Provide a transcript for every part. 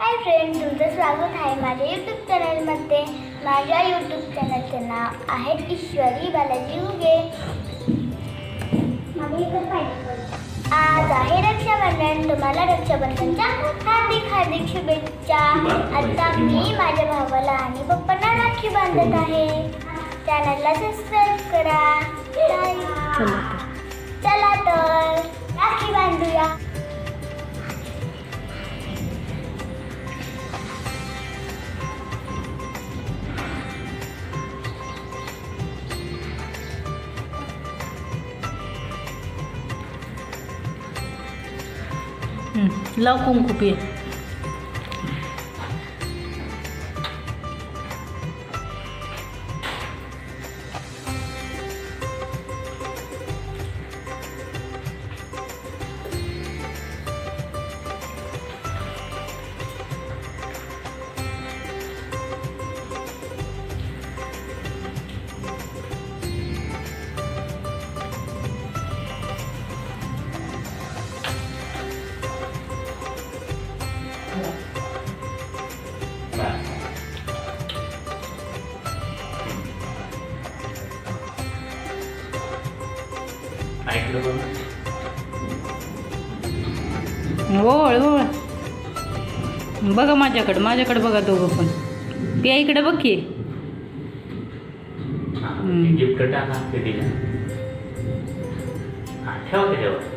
Hi friend, तुमचं स्वागत आहे माझ्या यूट्यूब चॅनलमध्ये. माझ्या यूट्यूब चॅनलचे नाव आहे ईश्वरी बालाजी उगे. आज आहे रक्षाबंधन. तुम्हाला रक्षाबंधनच्या हार्दिक हार्दिक शुभेच्छा. आता मी माझ्या भावाला आणि पप्पांना राखी बांधत आहे. चॅनलला सबस्क्राईब करा. चला तर राखी बांधूया. लाव कुंकू पिये. ओळ ओळ बघा माझ्याकडे बघा दोघं पण. पिया इकडे बघ की. गिफ्ट टाका दिला ठेव त्याच्यावर.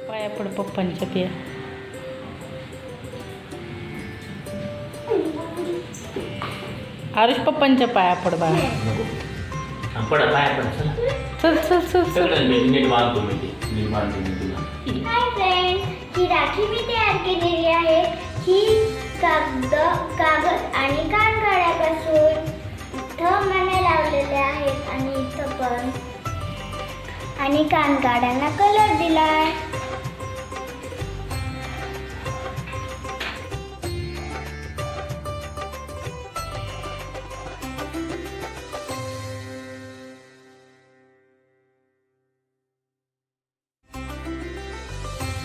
पाया पड पप्पांच्या. पिया आरुष पप्पांच्या पाया पड बा. पड पाया पड. चल चल चल चल. नीट बांधतो मी तुला. हाय फ्रेंड, ही राखी मी तयार केलेली आहे. ही कागद आणि कानगाड्यापासून इथं मण्या लावलेल्या आहेत आणि इथं पण आणि कानगाड्यांना कलर दिलाय.